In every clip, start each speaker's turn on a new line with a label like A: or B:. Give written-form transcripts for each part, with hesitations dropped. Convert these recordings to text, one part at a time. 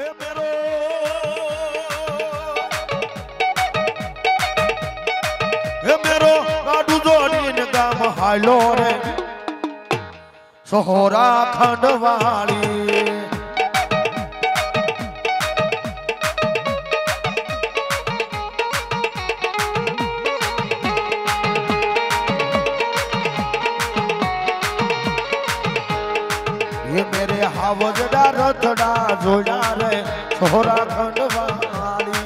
A: એ મેરો ગાડુ જોડીને ગામ હાલો રે સોહરા ખંડવાળી ये मेरे हावजड़ा रथड़ा जोड़ा रे सोहरा खंडवाली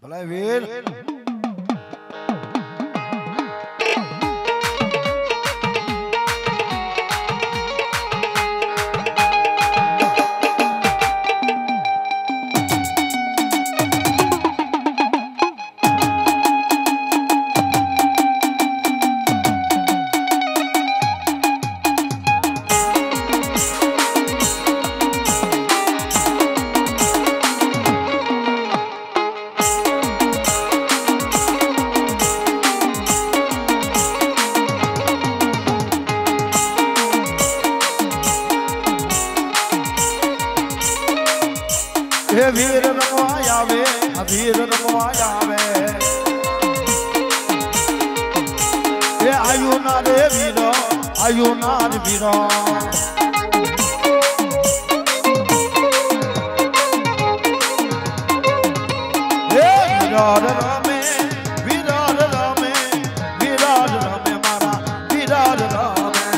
A: ભલા વીર हे वीर रमवाया वे वीर रमवाया वे हे आयु ना रे वीरो आयु ना रे वीरो हे वीरार रमे वीरार रमे वीरार रमे मारा वीरार रमे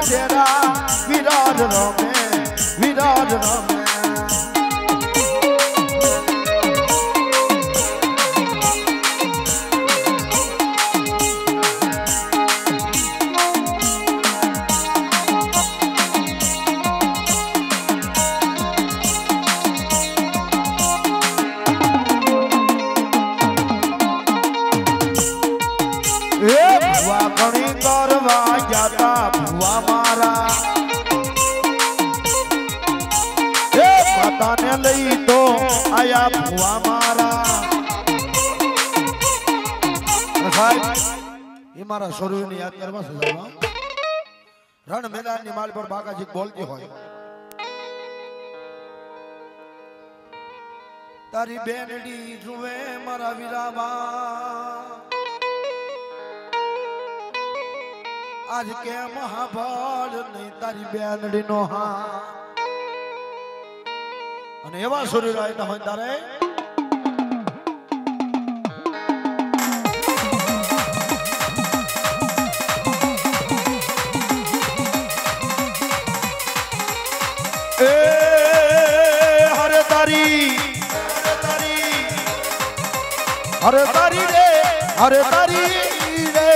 A: तेरा विराज रमे विराज रमे भुआ कणी करवा जाता भुआ मारा माता ने लई तो आया भुआ मारा ये मारा शरीर ने याद करवा सजावा रण मैदान ની માલ પર બાકાજી બોલતી હોય તારી બેનડી જુએ મારા વીરાબા आज के महाभार नहीं तारी बेनडी नो हा अने एवा शरीर आयता होय तारे ए हरे तारी हरे तारी रे हरे तारी रे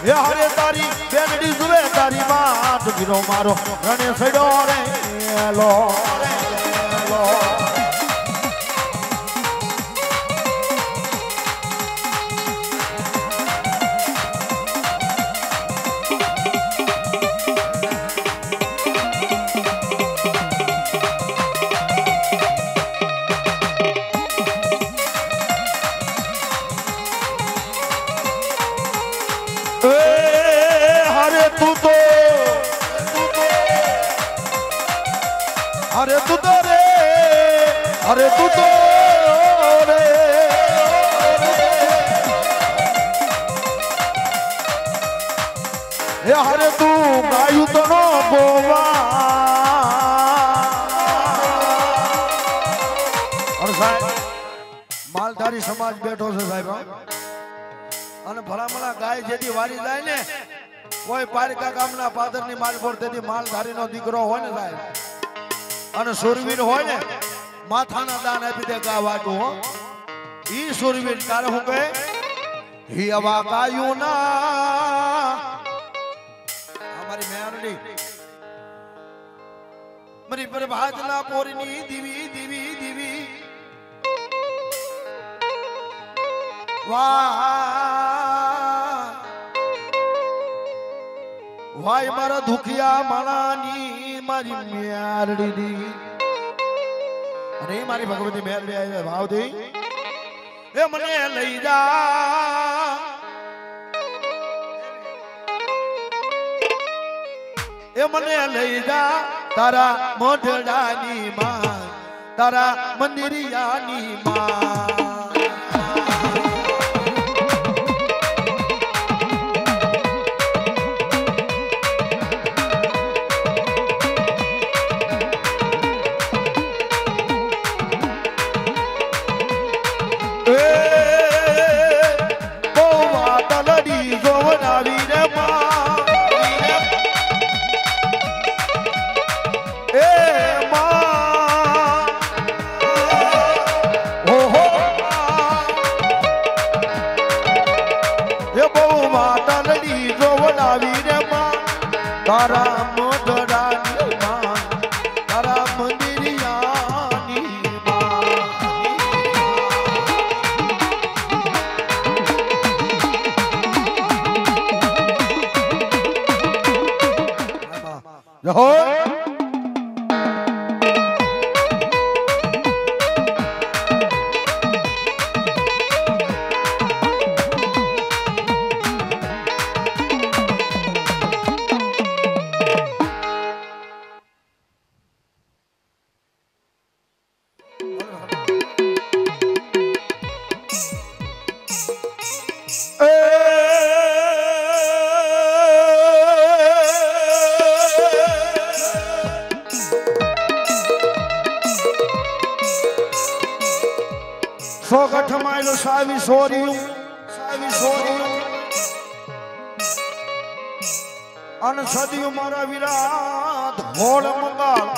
A: ये हरे तारी बेनडी जुए तारी बात गिरो मारो रणे सडो रे लो लो अरे तू तो रे अरे तू तो रे हरे तू गायु तो नो बोवा और साहब मालधारी समाज बैठो से साहब अने भला मला गाय जेदी वारी जाए ने કોઈ પારકા ગામના પાદરની માલ પર તેથી માલધારીનો દીકરો હોય ને સાહેબ અને સુરવીર હોય ને માથાના દાન આપી દે ગાવાટું હો ઈ સુરવીર તારે હું કહે હી અવા કાયું ના અમારી મેરડી મરી પર ભાજના પોરની દીવી દીવી દીવી વાહ વાય મારા દુખિયા માણાની મારી મેરડી અને મારી ભગવતી મેરડી આવી ભાવથી એ મને લઈ જા એ મને લઈ જા તારા મોઢડાની માં તારા મંદિરિયાની માં તારા મોઢડાની માં તારા મંદિરિયાની માં સોગઠ માયલો સાવી સોર્યું અને સદિયું મારા વિરાટ હોળ મંગાળ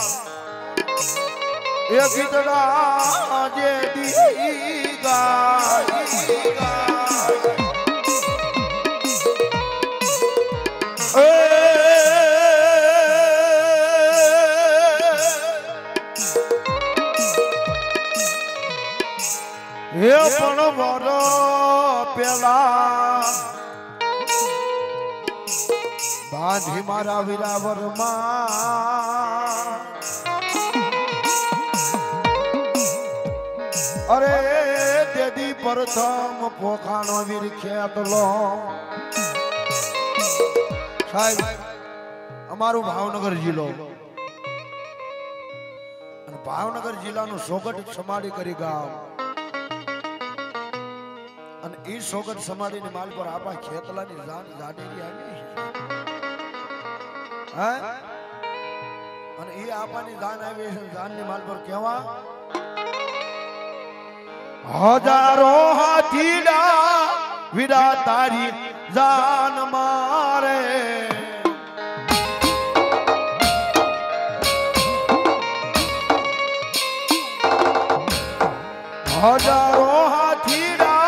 A: એ ગીતડા જે દી ગાય હે પણ વર પેલા બાંધી મારા વિરાવર માં અરે દેદી પ્રથમ પોખાનો વીર ખેતલો સાહેબ અમારું ભાવનગર જિલ્લો અને ભાવનગર જિલ્લાનું સોગઠ સમાડી કરી ગામ અને એ સોગઠ સમાડીની માલ પર આપણા ખેતલાની જાન જાડેરી આવી છે અને એ આપવાની જાન આવી છે જાનની માલ પર કેવા હજારો હાથીડા વીરા તારી જાન મારે હજારો હાથીડા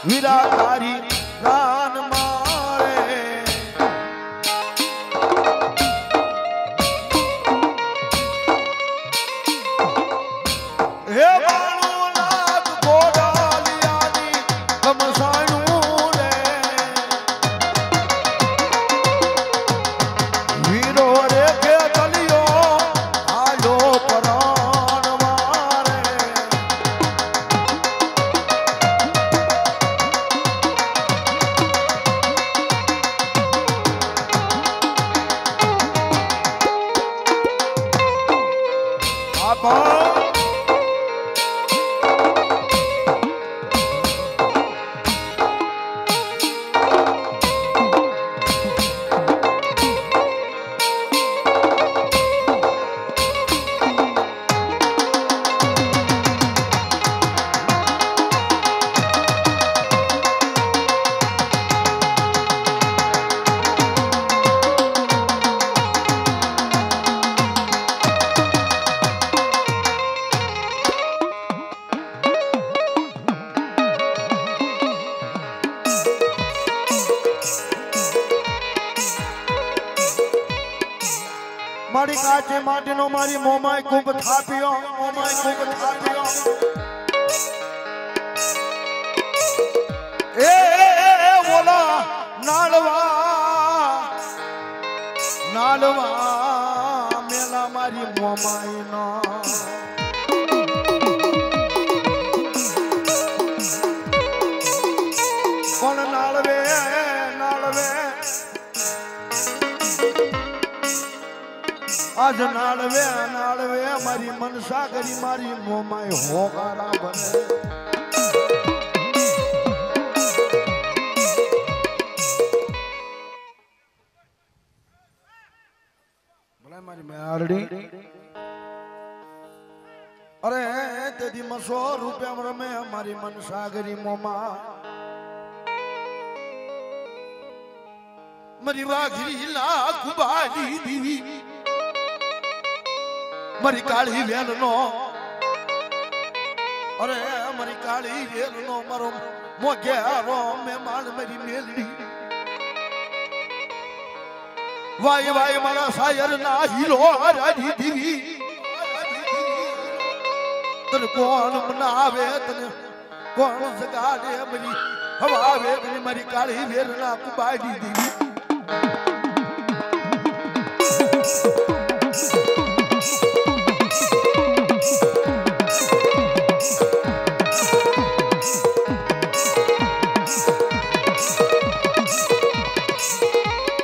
A: વીરા તારી જાન મારે હે બાણુનાથ ગોડાલિયાની કમસાણું રે વીરો રે કે કલિયો આલો પરાણ મારે મારી કાચી માટીનો મારી મોમાય ખૂબ થાપ્યો મોમાય ખૂબ થાપ્યો એ બોલા નાળવા મેલા મારી મોમાય નો પણ નાળવે આજ નાળવે મારી મનસા કરી મારી મોમાય હોગારા બને મારી મેરડી અરે તેથી મસો રૂપિયા રમે મારી મનસા કરી મોમા મારી વાઘરી લાખ બાજી દીવી મારી કાળી વેલ નો અરે મારી કાળી વેલ નો મારો મોગેરો મહેમાન મારી મેલડી વાય વાય મારા શાયર ના હીરો રાજી દીવી તને કોણ મનાવે તને કોણ સગાડે મારી હવા વેગની મારી કાળી વેલ ના કુબાડી દીવી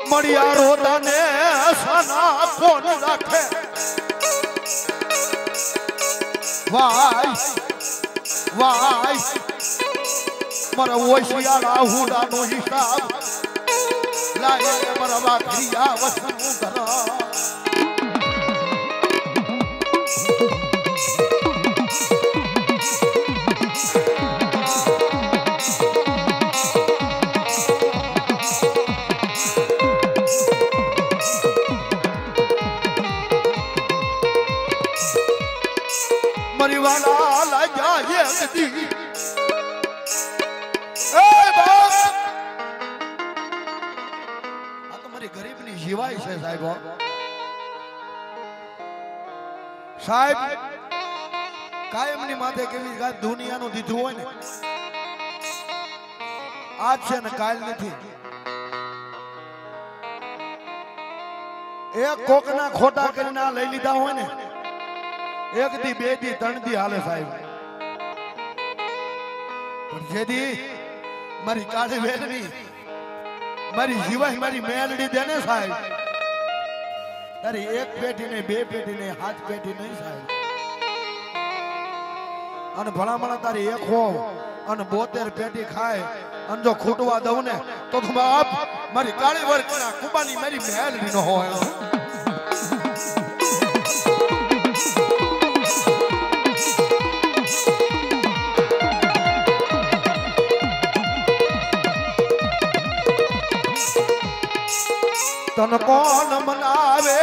A: મળિયારો તને સના કોણ રાખે વાય વાય મારા ઓશિયાળા હુડાનો હિસાબ લાગે મારા વાઘરિયા વસુંધરા મરીવાલા લાગ્યા એકદી એ બાપ આ તો મારી ગરીબની જીવાય છે સાહેબ સાહેબ કાયમની માથે કેવી ગાત દુનિયાનું દીધું હોય ને આજ છે ને કાલ નથી એક કોકના ખોટા કરીને લઈ લીધા હોય ને એક દી બે દી ત્રણ દી હાલે સાહેબ પણ જેદી મારી કાળી વેલની મારી જીવાય મારી મેલડી દે ને સાહેબ તારી એક પેટી ને બે પેટી ને હાથ પેટી નહીં સાહેબ અને ભલામણા તારી એક હો અને 72 પેટી ખાય અને જો ખૂટવા દઉં ને તો બાપ મારી કાળી વર્કના કુબાની મારી મેલડી નો હોય તન કોણ મનાવે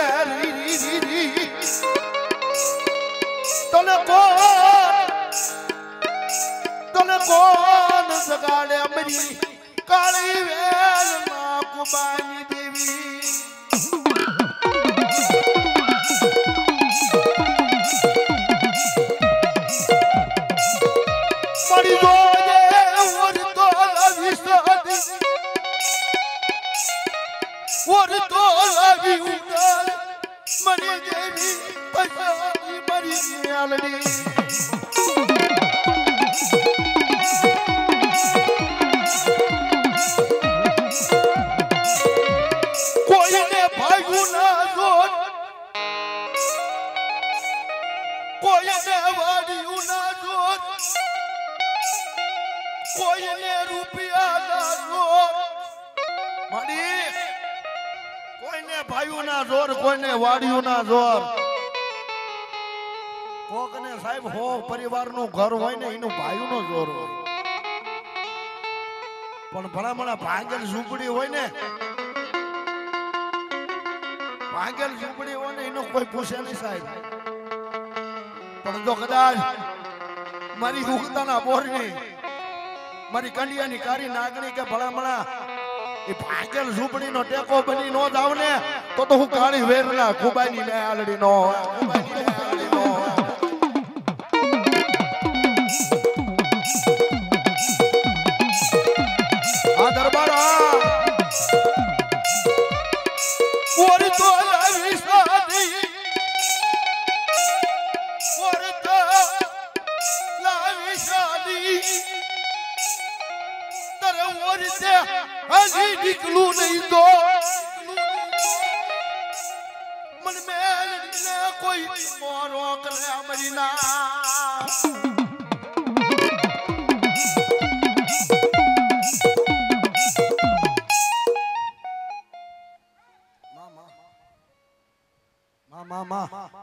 A: તને કોણ સગાડે મારી કાળી વેલ ના કુબાની દેવી મરી જોજે ઓર તો લવિસાદી ઓર તો લવી ઉડાલ મરી દેવી પછાડી મરી મેલડી કોઈને ભાગ્યું ના જોત કોઈને વાડ્યું ના જોત કોઈને રૂપિયા ના જોત મારી કોઈને ભાઈયું ના જોર કોઈને વાડ્યું ના જોર કોકને સાહેબ હો પરિવારનું ઘર હોય ને એનું ભાઈયું નો જોર હોય પણ ભલામણા ભાંગેલ ઝૂંપડી હોય ને ભાંગેલ ઝૂંપડી હોય ને એનો કોઈ પૂછે નહીં સાહેબ પણ જો કદાચ મારી ઉગતાના બોરની મારી કંડિયાની કારી નાગણી કે ભલામણા એ ભાંગેલ ઝૂંપડીનો ટેકો બની નો જાવ ને તો હું કાળી વેરના કુબાઈની ને આલડી નો કુબાઈની ને આલડી નો આ દરબારા ઓર તો લાવી સાદી ઓર તો લાવી સાદી તરે ઓર તે હજી નીકળું નહીં તો मन में ने कोई मोरो करे अमरीना मामा मामा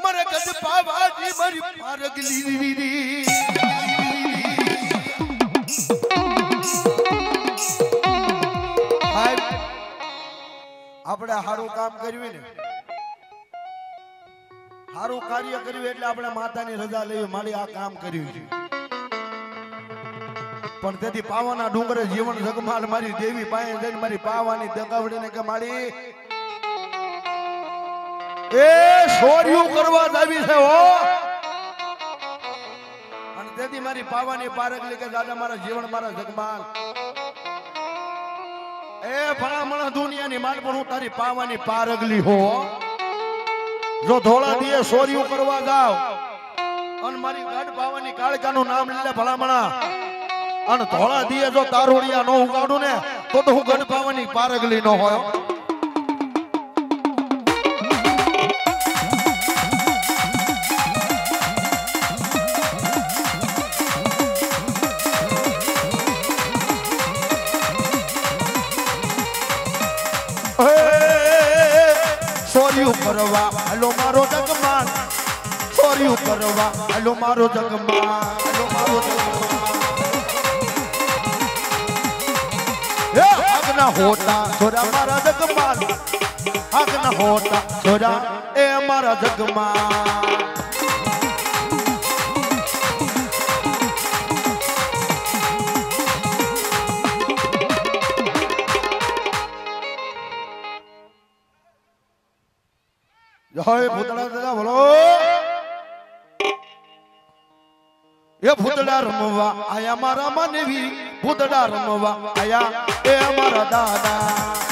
A: मरे गज पावाजी मरी पारगली આપણે હારું કામ કર્યું ને હારું કાર્ય કર્યું એટલે આપણે માતાની રજા લેવી મારી આ કામ કર્યું છે પણ તેથી પાવાના ડુંગરે જીવન જગમાલ મારી દેવી પાસે જઈને મારી પાવાની દગાવડીને કે મારી એ સોર્યું કરવા જાવી છે હો અને તેથી મારી પાવાની પારગલી કે દાદા મારા જીવન મારા જગમાલ એ ભલામણ દુનિયાની માલ પણ હું તારી પાવાની પારગલી હો જો ધોળા દીએ સોર્યું કરવા જાવ અને મારી ગાઢ પાવાની કાળકાનું નામ લે ભલામણા અને ધોળા દીએ જો તારોડિયા નો ઉગાડું ને તો હું ગઢ પાવાની પારગલી નો હોય સોર્યું કરવા હાલો મારો જગમાન સોર્યું કરવા હાલો મારો જગમાન હાલો મારો જગમાન આગના હોતા છોરા મારા જગમાન આગના હોતા છોરા એ મારા જગમાન જય ભૂતળા દાદા બોલો એ ભૂતળા રમવા આયા મારા માનવી ભૂતળા રમવા આયા એ અમારા દાદા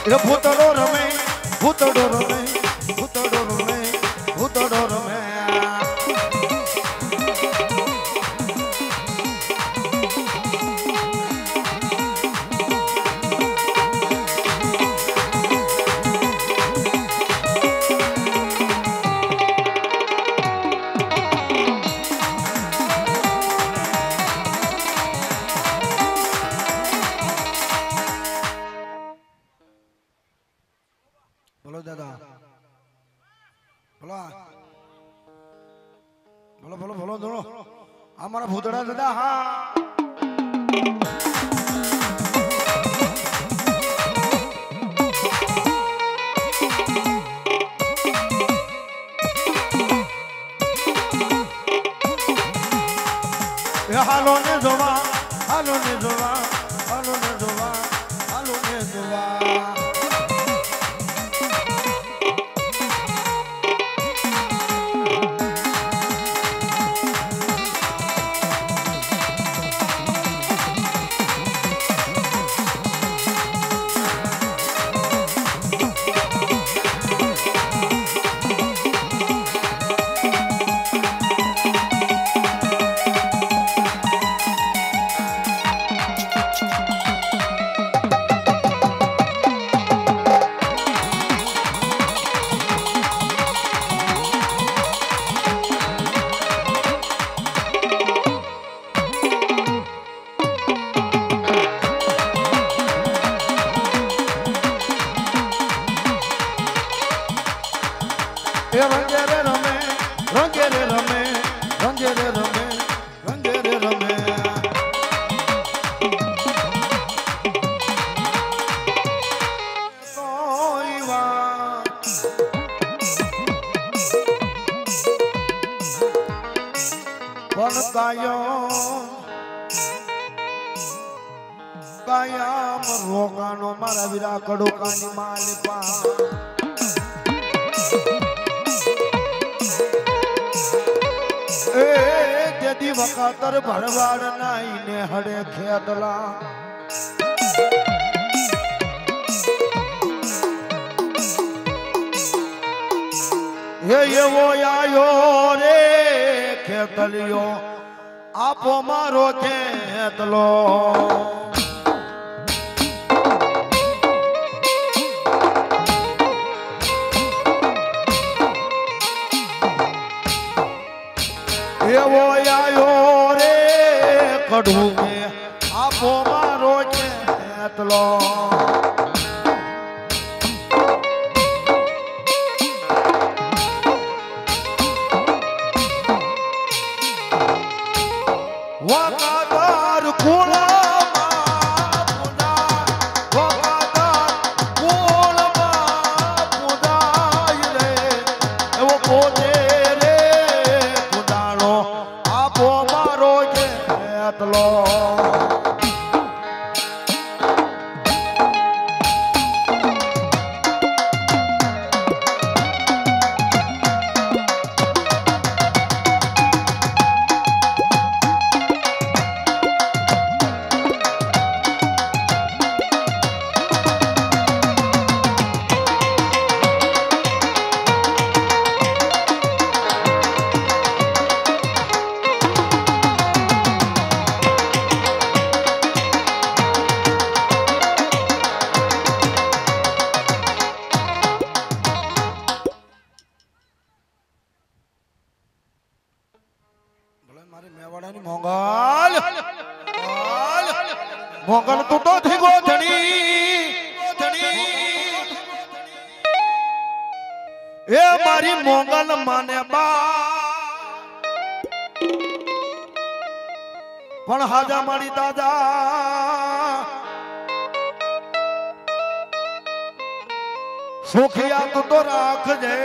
A: એ ભૂતડો રમે ભૂતડો રમે ભૂતડો રમે ભૂતડો રમે બોલો દાદા બોલો બોલો બોલો બોલો દોડો અમારા ભૂતડા દાદા હા હાલો ને જોવા હાલો ને જોવા હાલો ને જોવા હાલો ને જોવા કાયામ રોગાનો મારા વીરા કડોકાની માલિપા એ દેદી વકાતર ભરવાડ નાઈને હડે ખેતલા હે એવો આયો રે ખેતલિયો આપો મારો ખેતલો એવો આયો રે કઢું મે આપો મારો ખેતલો વકાતર કુળમાં પુદાય રે એવો પોતે રે પુદાણો આપો મારો ખેતલો મેવાડાની મોંગલ મોંગલ તું તો થી ગોધણી એ મારી મોંગલ માને બા પણ હાજા મારી દાદા સુખિયા તું તો રાખજે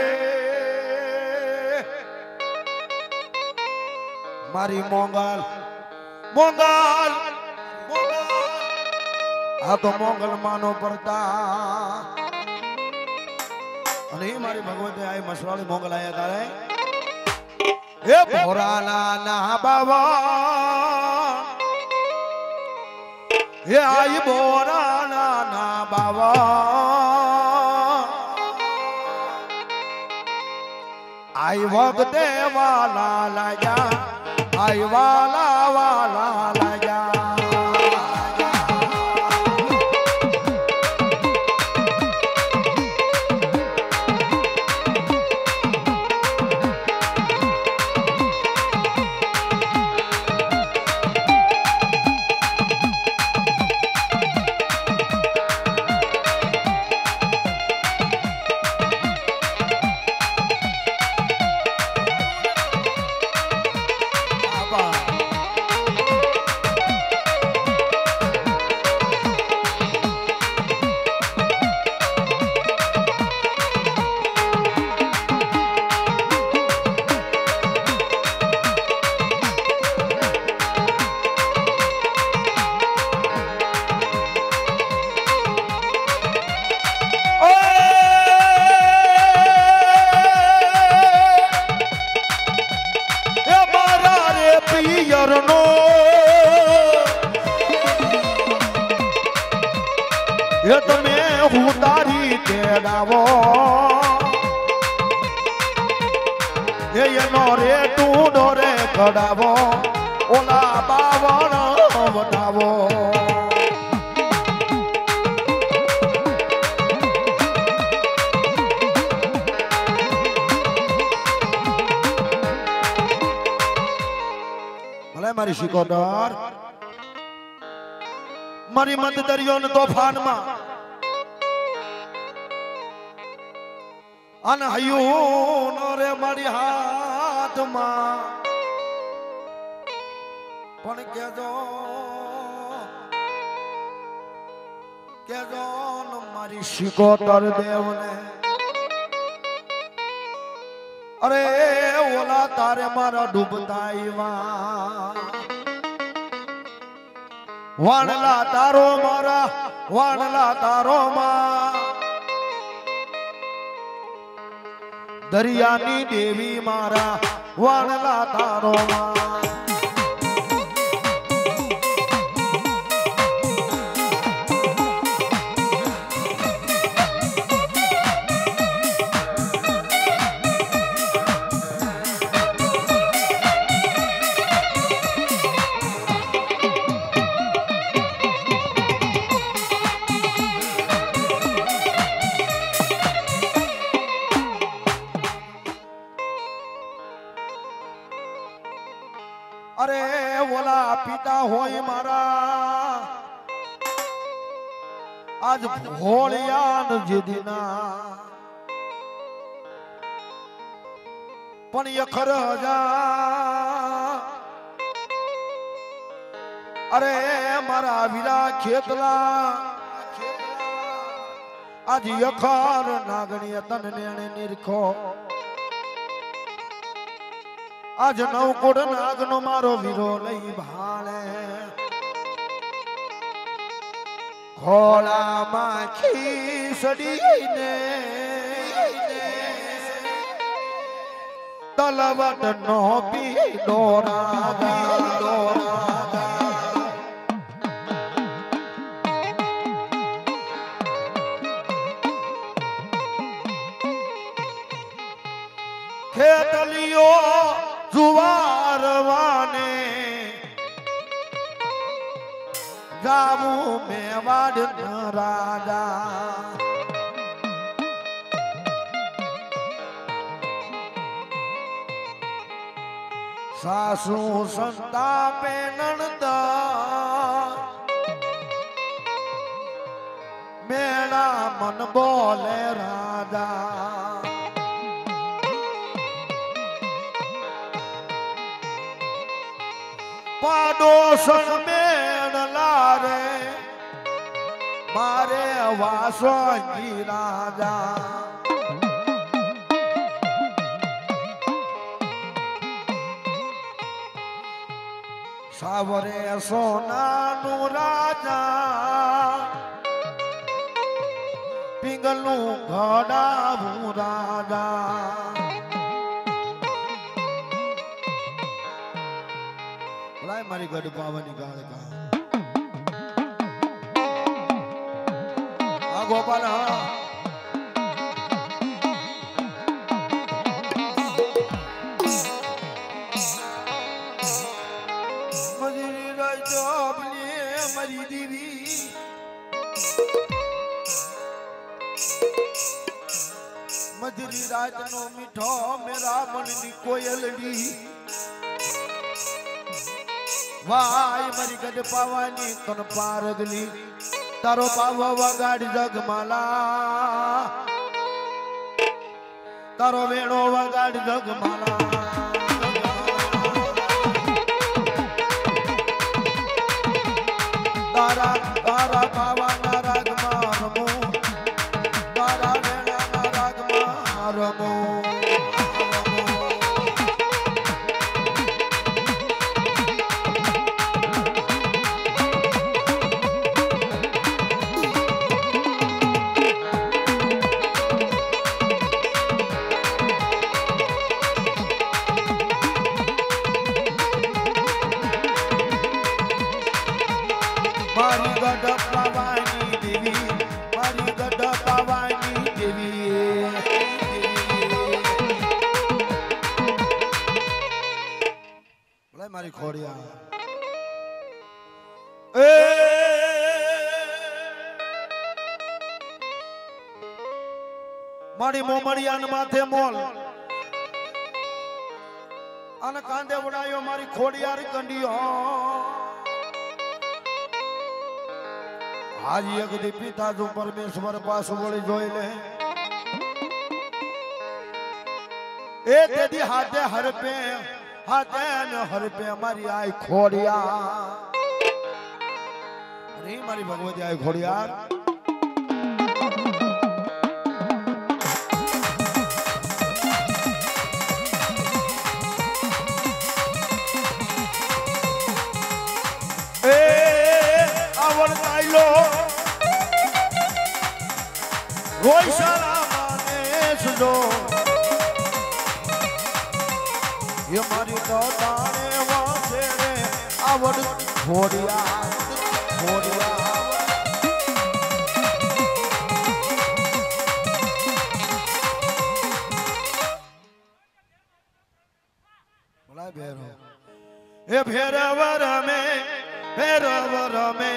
A: મારી મોંગલ મોંગલ આ તો મોંગલ માનો પડતા અને એ મારી ભગવતી આ મસવાળી મોંગલ આયા તારે એ ભોરાના ના બાવા એ આઈ ભોરાના ના બાવા આઈ વખતે વાલા લાગ્યા આઈ વાલા વાલા લાગ્યા એ તમે હું તારી તેડાવો એનો રે ટૂડો રે કડાવો ઓલા બાવણ વટાવો ભલે મારી શિકોદર મારી મત દરિયો તોફાનમાં અન હયું રે મારી હાથમાં પણ કેજો મારી શિકોતર દેવને અરે ઓલા તારે મારા ડૂબતા વાણલા તારો મારા વાણલા તારો માં દરિયાની દેવી મારા વાણલા તારો માં અરે ઓલા પિતા હોય મારા આજ ભોળિયાન જીદીના પણ યખર જા અરે મારા વીરા ખેતલા આજ યખર નાગણીય તન નેણે નિરખો આજ નવકોડ નાગનો મારો વીરો લઈ ભાળે ખોળામાં ખીસડીને તલવટ નો પી દોરા ખેતલીઓ જુવારવાને જાવું મેવાડ રાજા સાસુ સંતાપે નણદા મેળા મન બોલે રાજા પાડોસણ મેળલા રે મારે વાસોજી રાજા સાવરે સોનાનું રાજા પિંગલનું ઘડાવું રાજા મારી ગઢ પાવાની ગાળ કા આ ગોપાલ હા મજરી રાજો બલી મારી દેવી મજરી રાતનો મીઠો મેરા મનની કોયલડી વાય મારી ગઢ પાવાની કન પારગલી તારો પાવા વગાડ જગમાલા તારો વેણો વગાડ જગમાલા તારા તારા પાવાના રાગમાં રમો તારા વેણાના રાગમાં રમો મારી ગઢ પાવાની દેવી મારી ગઢ પાવાની દેવી બોલે મારી ખોડિયા એ મારી મોમડિયાન માથે મોલ અને કાંદે ઉડાયો મારી ખોડિયાર કંડિયો આજ એક દી પિતા જો પરમેશ્વર પાછું વળી જોઈ લે એ તેદી હાથે હરપે ને હરપે મારી આય ખોડિયા અરે મારી ભગવતી આય ખોડિયાર એ લો રોય સારા માને સુજો એ મારી તો તાણે વાસે રે આવડ ઘોડિયા ઘોડિયા બોલાય ભેરો એ ભેરવર મે ભેરવર મે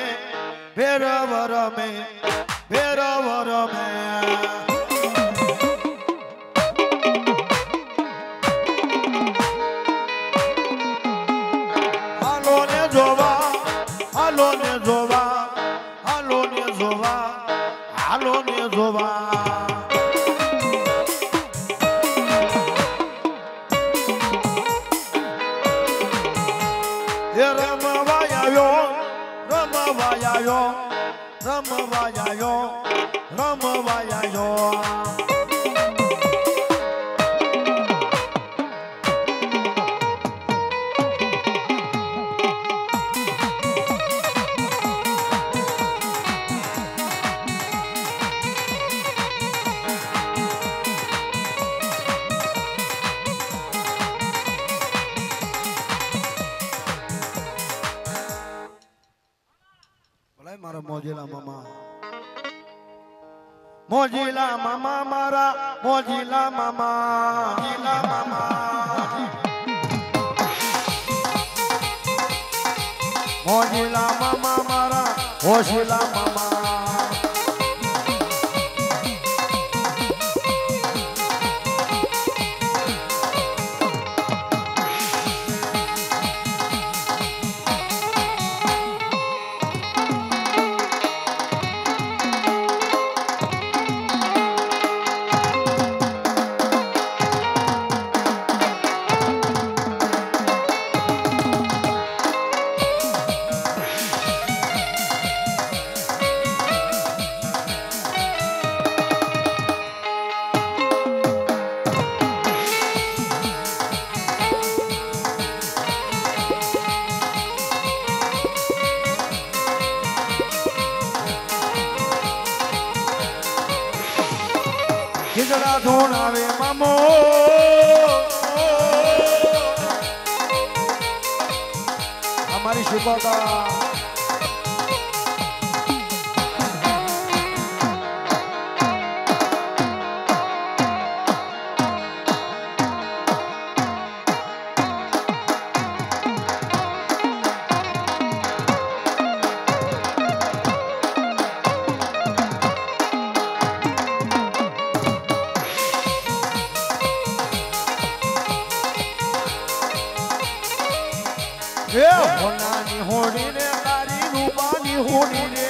A: ભેરવર મે ભેરવર મે હાલો ને જોવા હાલો ને જોવા હાલો ને જોવા હાલો ને જોવા રમવાયો રમવાયો રમવાયો રમવાયો મારા મોજીલા મામા મોજીલા મામા મારા મોજીલા મામા મોજીલા મામા મોજીલા મામા મારા હોશીલા મામા ખીજડા ધોણાવે મામો અમારી શુભતા હોનાની હોડી રે તારી રૂપાની હોડી રે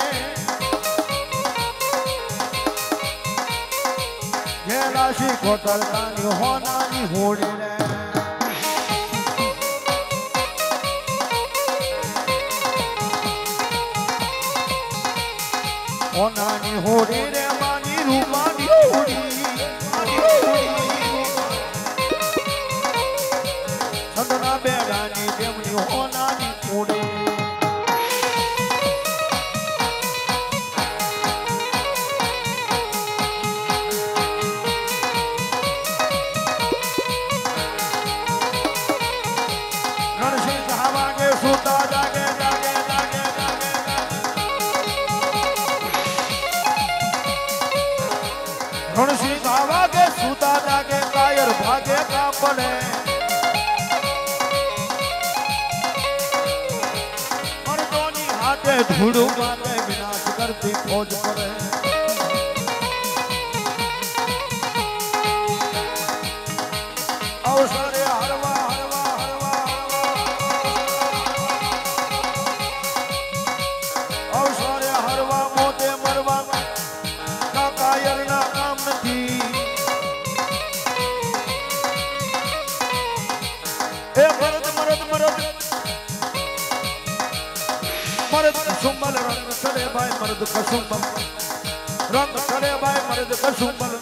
A: ગેલાશી કોતરકાની હોનાની હોડી રે હોનાની હોડી રે માની રૂપાની હોડી સંતના બેડાની જેમની હોનાની હોડી ગણસિંહ વાગે સુતા જાગે જાગે જાગે જાગે ગણસિંહ વાગે સુતા જાગે કાયર ભાગે કામ પડે ધૂળું માતે વિનાશ કરતી ફોજ પડે અવસરે હરવા હરવા હરવા અવસરે હરવા મોતે મરવા કાયર ના કામ નથી એ મરદ મરદ મરદ મરદ કસુંબલ રંગ ચડે ભાઈ મરદ કસુંબલ રંગ ચડે ભાઈ મરદ કસુંબલ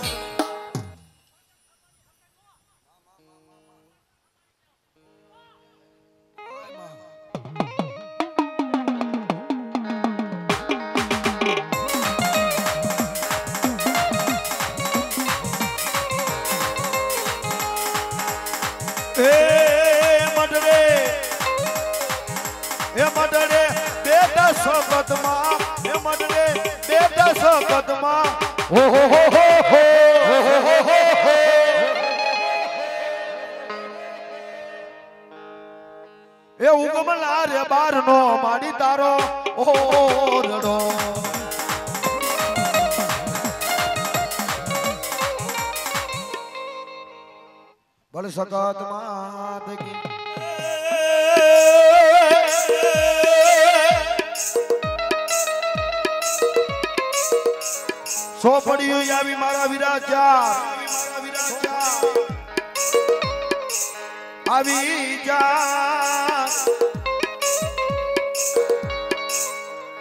A: સખતમાં એ મડરે બેટા સખતમાં હો હો હો હો હો એ ઉગમલા રે બારનો માડી તારો ઓરડો ભલે સખત માત કી સો પડ્યું આવી મારા વિરાજા આવી જા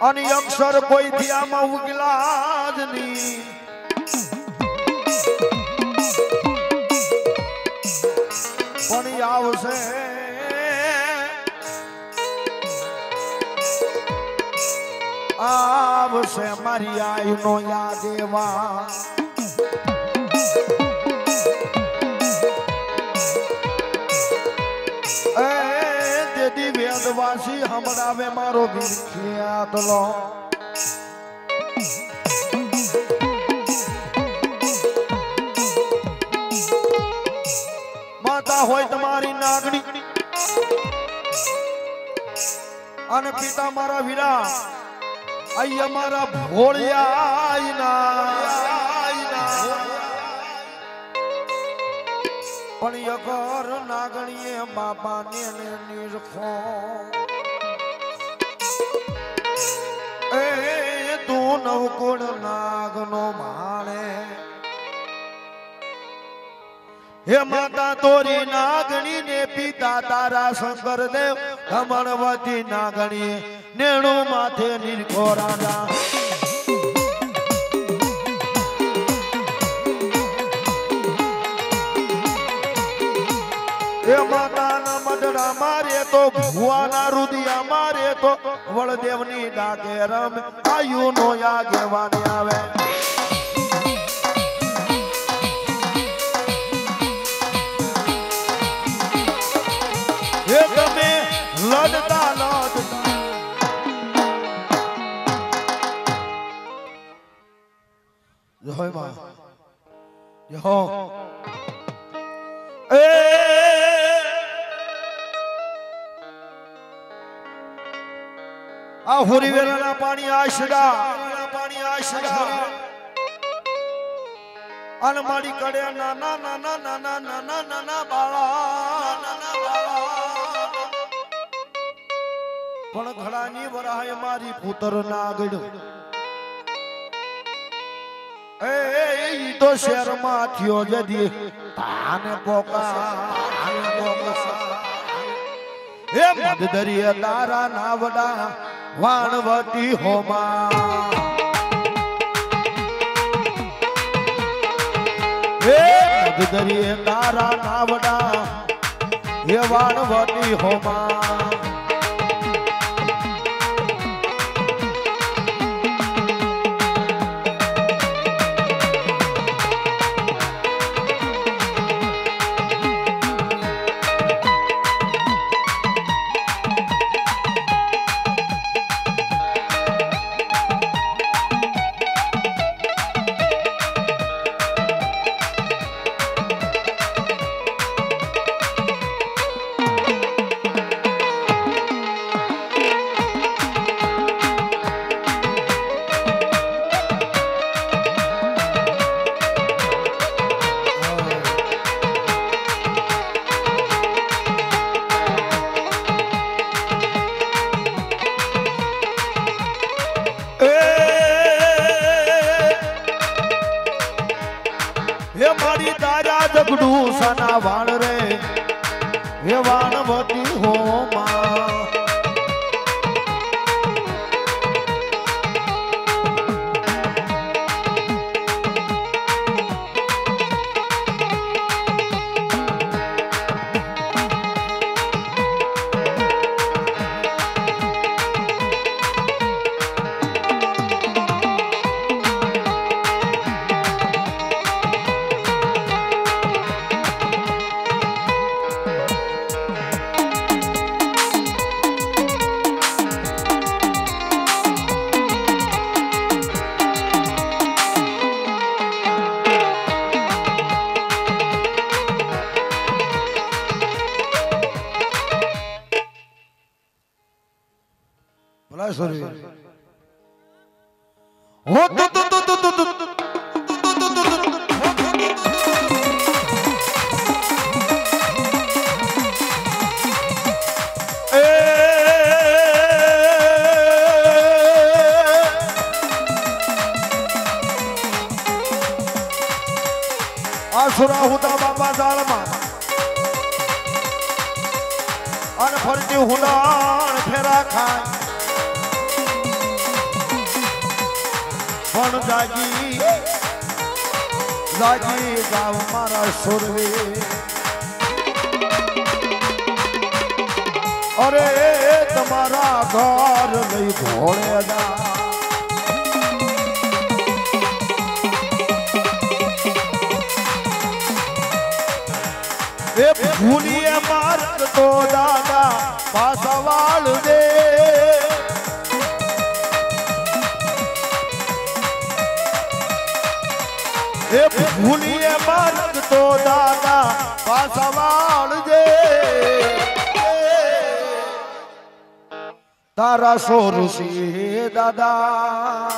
A: અને અક્ષર કોઈ થી આમાં ઉગલા જ નહીં પણ આવશે આવશે મારી આયુ નો યાદ એવા દેદી વેદવાસી હમણાવે મારો વીર ખ્યાતલો માતા હોય તમારી નાગણી અને પિતા મારા વીરા આઈ અમારા ભોળિયા પણ યગર નાગણીએ બાપાને નિરખો એ તું નવકુળ નાગનો માણે હે માતા તોરી નાગણી ને પિતા તારા શંકર દેવ ધમણવતી નાગણી નેણું માથે નિરખો રાજા એ માતાના મઢડા મારે તો ભુવાના રુદિયા મારે તો વળદેવની ડાકે રમ આયુ નો આગેવાને આવે એ તમે લડતા લડતા જય માં જય આ હોરી વેલાના પાણી આશડા અન માડી કડે નાના નાના નાના નાના નાના બાળા પણ ઘડાની વરાય મારી પુત્ર નાગડ એ તો શહેરમાં થયો જદી તાને પોકા હે મદદરીએ તારા નાવડા વાણવતી હોમા હે મદદરીએ તારા નાવડા હે વાણવતી હોમા જગડું સના વાણ રે હે વાણવતી હોમા સુરવીર હો આસુરા હુદા બાબા દાળમાં અને ફરતી હુડાણ ફેરા ખાય પણ જાગી જાગી જાવ મારા સુરવીર અરે તમારા ઘર લઈ ઘોડે જા એ ભૂલીએ માર્ગ તો દાદા પાછા વાળ દે એ ભૂલીએ માર્ગ તો દાદા પાછા વાળ દે તારા સોરુસી દાદા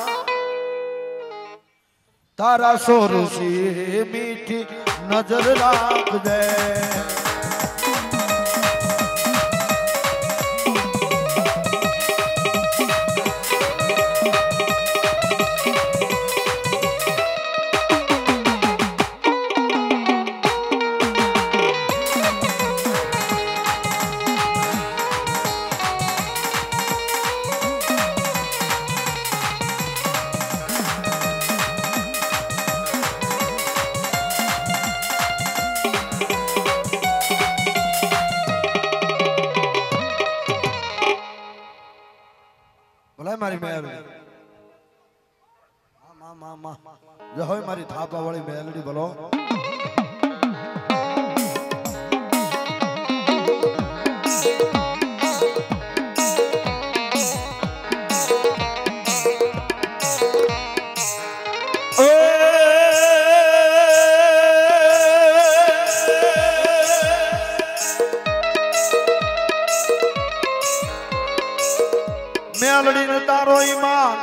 A: તારા સોરુસી મીઠી નજર રાખ દે મારી મેલડી જય હોય મારી થાપા વાળી મેલડી બોલો મેલડી તારો ઈમાન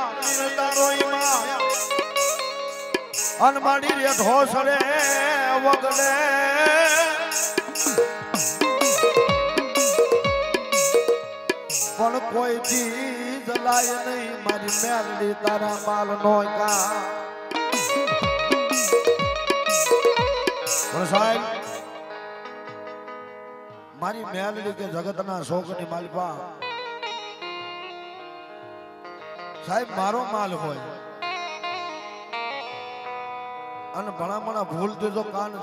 A: અનમાડી રે ઢોસડે વગડે પણ કોઈ ચીજ લાય નહીં મારી મેલડી તારા માલ નો કા પણ સાહેબ મારી મેલડી કે જગતના શોકની માલપા સાહેબ મારો માલ હોય અને ભણામણા ભૂલ જો કાન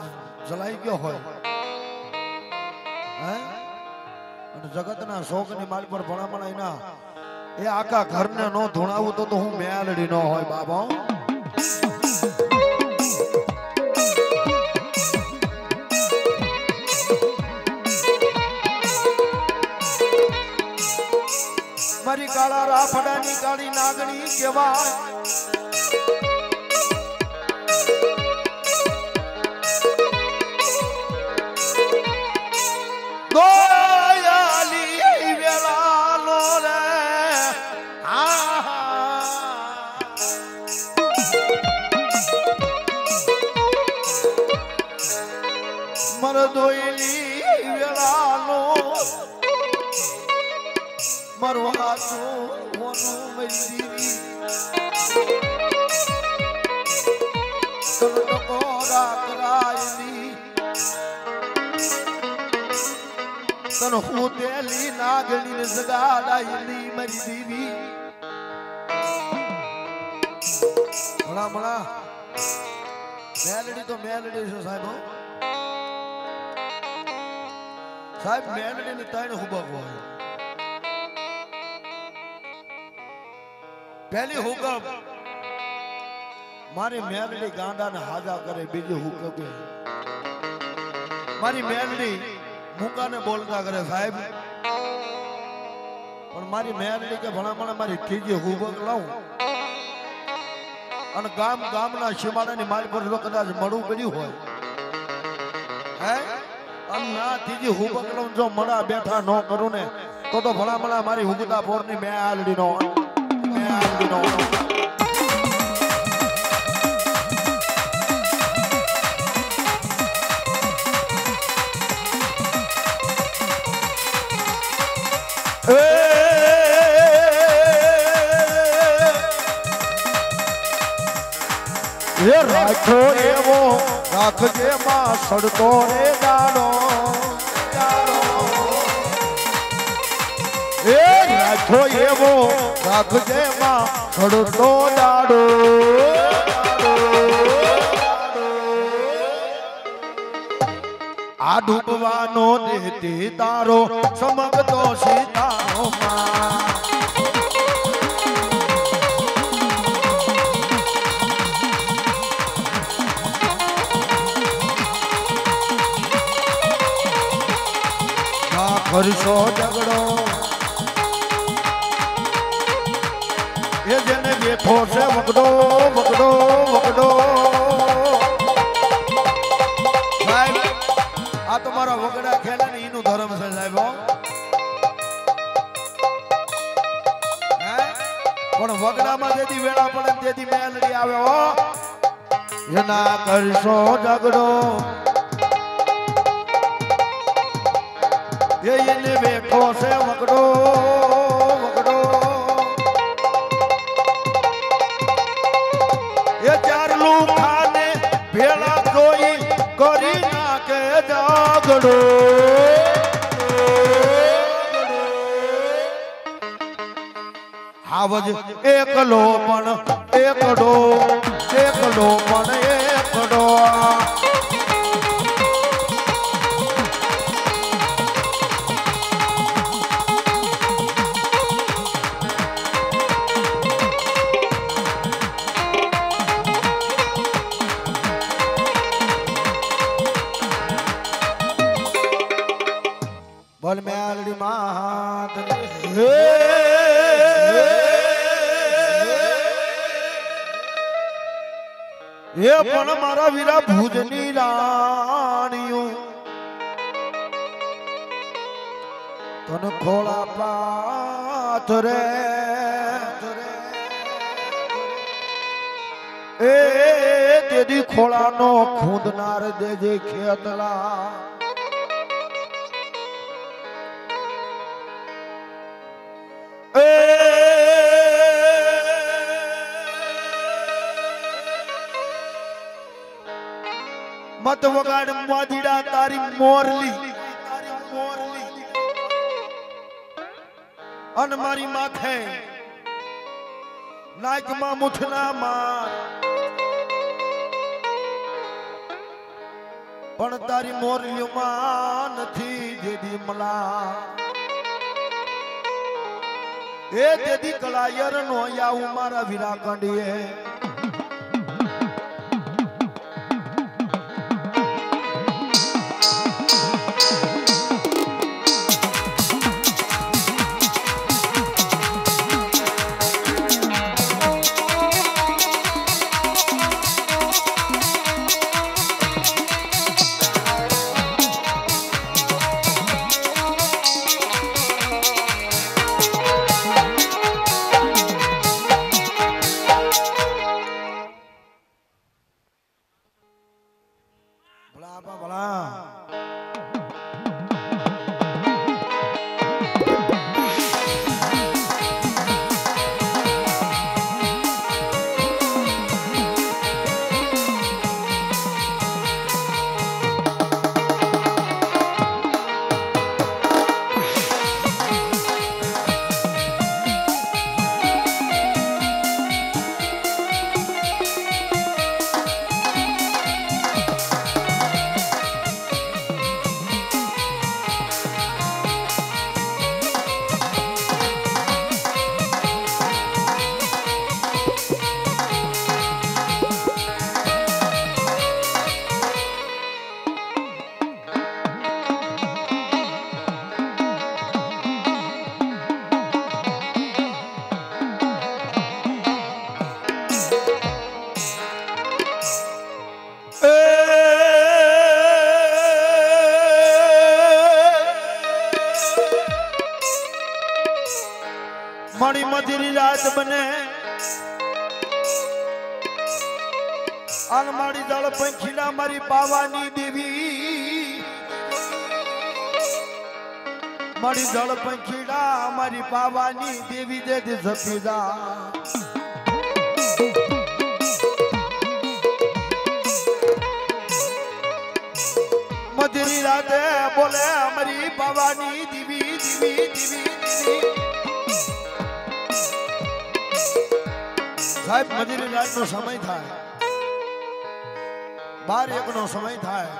A: જલાઈ ગયો હોય હે અને જગતના શોકની માલ પર ભણામણા એના એ આખા ઘરને નો ધૂણાવું તો હું મેલડી નો હોય બાબા મારી કાળા રાફડાની કાળી નાગણી કહેવાય દોયાલી વેલાનો રે મર દોયલી વેલાનો મરવા તો વનું મૈરી તન કોરા કરાયની તન હુતેલી નાગણી જગાડાયલી મરી દીવી ભણા ભણા મેલડી તો મેલડી છે સાહેબ સાહેબ મેલડી ની ત્રણ હુબક હોય પહેલી હુકમ મારી મેલડી ગાંડાને હાજા કરે બીજી હુકમ મારી મેલડી મૂકાને બોલતા કરે સાહેબ પણ મારી મેલડી કે ભણામણા મારી ત્રીજી હુકમ લાવું અને ગામના શિમાડાની માલ પર જો કદાચ મળવું પડ્યું હોય હે અને ના ત્રીજી હુકમ લાવું જો મળા બેઠા ન કરું ને તો ભણામણા મારી હુકતા પોરની મેલડી નો એ રાખો એવો રાખજે માં સડતો રે દાડો એ રાખો એવો રાખજે માં સડતો દાડો આ ડૂબવાનો દેતી તારો સમગતો સીતારો માં કરશો ઝઘડો એ જેને બેઠો છે વગડો વગડો વગડો સાહેબ આ તમારા વગડા ખેલા ને એનું ધર્મ છે સાહેબ પણ વગડામાં જેથી વેળા પડે તેથી મેલડી આવે હો એના કરશો ઝઘડો એને બેઠો છે વગડો વગડો એ ચારલું ખાને ભેળા જોઈ કરી નાખે ઝઘડો આવજ એકલો પણ એકડો એકલો પણ એકડો બોલ મેલડી માત એ પણ મારા વીરા ભુજની રાણીયું તન ખોળા પાથરે એ તેદી ખોળાનો ખૂંદનાર દેજે ખેતલા મત વગાડ મોદીડા તારી મોરલી અન મારી માથે નાકમાં મુઠના માર પણ તારી મોરલીમાં નથી જેદી મલા એ તેદી કળાયર નો આવું મારા વીરા કંડીએ મારી મધુરી રાત બને આન મારી જળ પંખીલા મારી પાવાની દેવી મારી જળ પંખીલા મારી પાવાની દેવી દે સતીદા રાતે બોલે અમારી પાવાની દીવી દીવી દીવી દીવી સાહેબ મજૂરી રાતનો સમય થાય 12-1 નો સમય થાય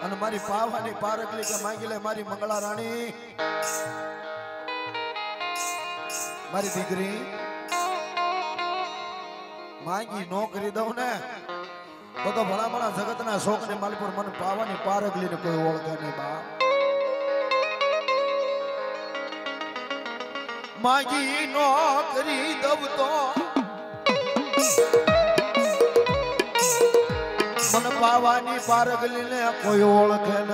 A: અને મારી પાવાની પારકલી કે માંગી લે મારી મંગળા રાણી મારી દીકરી માંગી નો કરી દઉં ને તો ભલા જગતના શોખ ને માલપુર મને પાવાની પારકલી ને કોઈ ઓળખે નહીં બાપ માંગી નો કરી દઉં તો मन पावानी पारगली ने कोई ओळखे न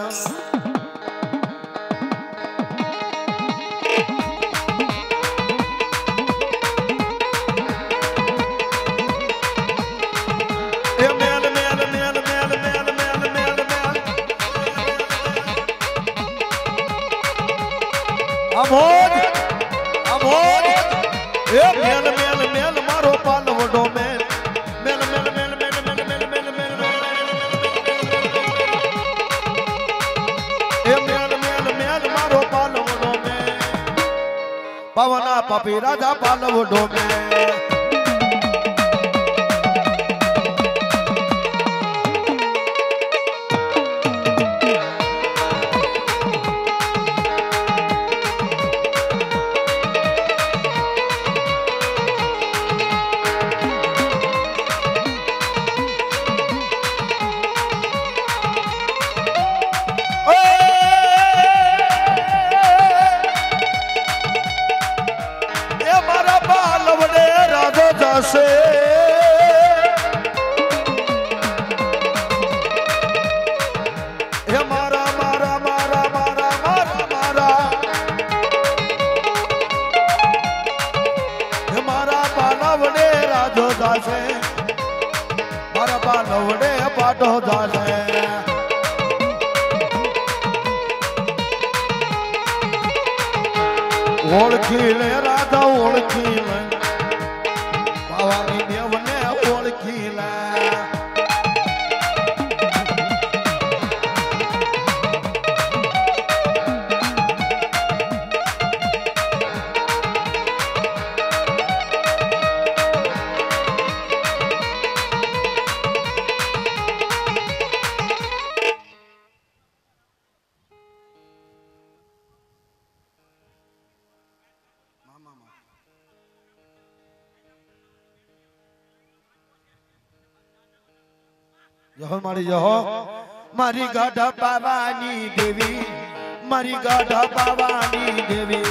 A: ए मेल मेल मेल मेल मेल मेल मेल मेल अमोद अमोद ए मेल मेल मेल मारो पालवडो मेल मेल मेल मेल मेल मेल मेल मेल मेल पवना पपी राजा पालवडो में से हे मारा मारा मारा मारा मारा मारा हे मारा पालवडे राजो दासे मारा पालवडे पाटो दासे ओळखी ले राजा ओळखी ले पावानी देवने ओळखीला जहो मारी जहो मारी गाढ़ा पावानी देवी मारी गाढ़ा पावानी देवी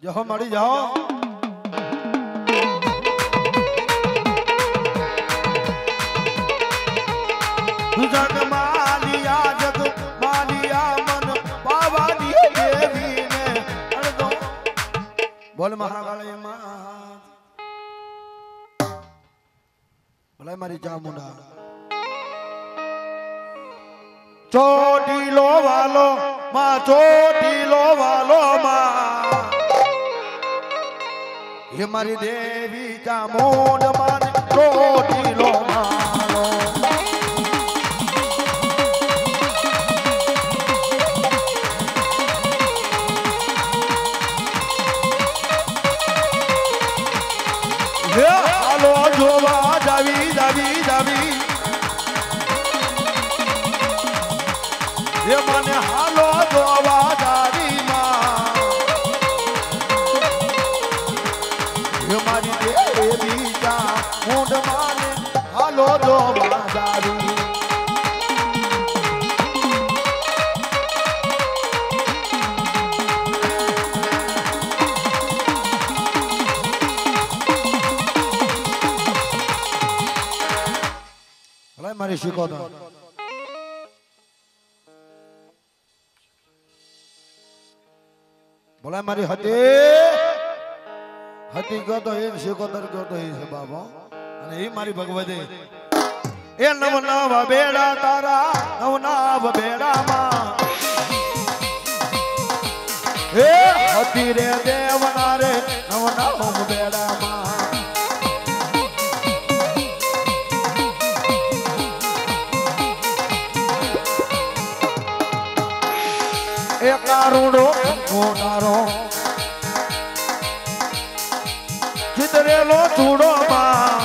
A: जहो मड़ी जाओ जग मालिया मन पावानी देवी ने अड़दो बोल महाकाली मां भले मारी चामुंडा चोटीलो वालो मां ये मारी देवी चामुंड मान चोटीलो मालो हालो जोवा जावी जावी जावी ये माने हालो जोवा जावी मां દારૂ મારી શીખો તો બોલાય મારી હતી ગયો તો એ શીખોતર ગયો તો એ છે બાબા અને એ મારી ભગવતી એ નવ નવ બેડા તારા નવ નવ બેડામાં એ હતી રે દેવના રે નવ નવ બેડામાં એ કારુડો ગોડારો ચિતરેલો ચૂડો માં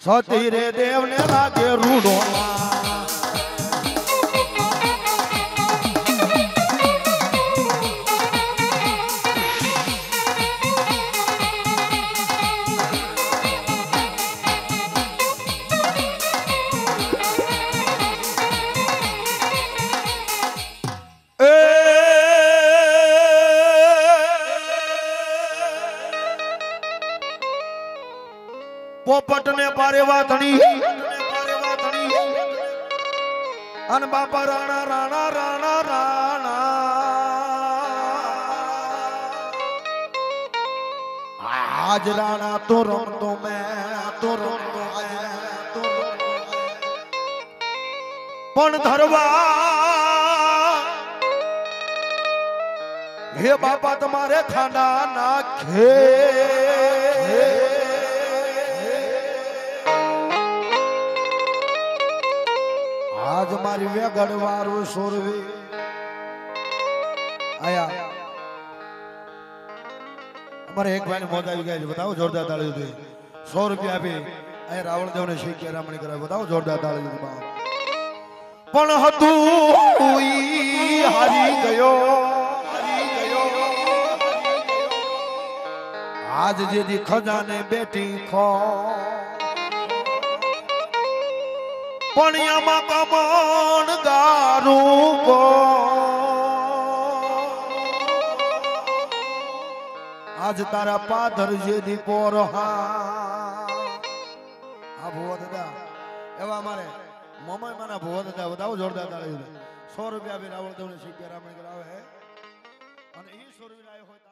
A: સતી રે દેવ ને લાગે રૂડો પોપટ ને પારેવા ધણી અન બાપા રાણા રાણા રાણા રાણા આજ રાણા તો રમતો મેં તો રમતો પણ ધરવા હે બાપા તમારે ખાના નાખે આજ મારી વેગડ વારું સોરવી આયા અમારે એક ભાઈ ને મોજ આવી ગયા છે બતાવો જોરદાર તાળી દે 100 રૂપિયા આપી આ રાવણ દેવ ને શીખ્યા રામણી કરાવે બતાવો જોરદાર તાળી દે પણ હતું ઈ હારી ગયો આજ જેદી ખજાને બેઠી ખો પણિયામાં કમણ ગારું કો આજ તારા પાધર જેદી પોરહા આ ભુવા દાદા એવા અમારે મમાઈ માના ભુવા દાદા બતાવો જોરદાર તાળી 100 રૂપિયા બી રાવણ દેવને શીખ્યા રામણી કરાવે અને ઈ 100 રૂપિયા હોય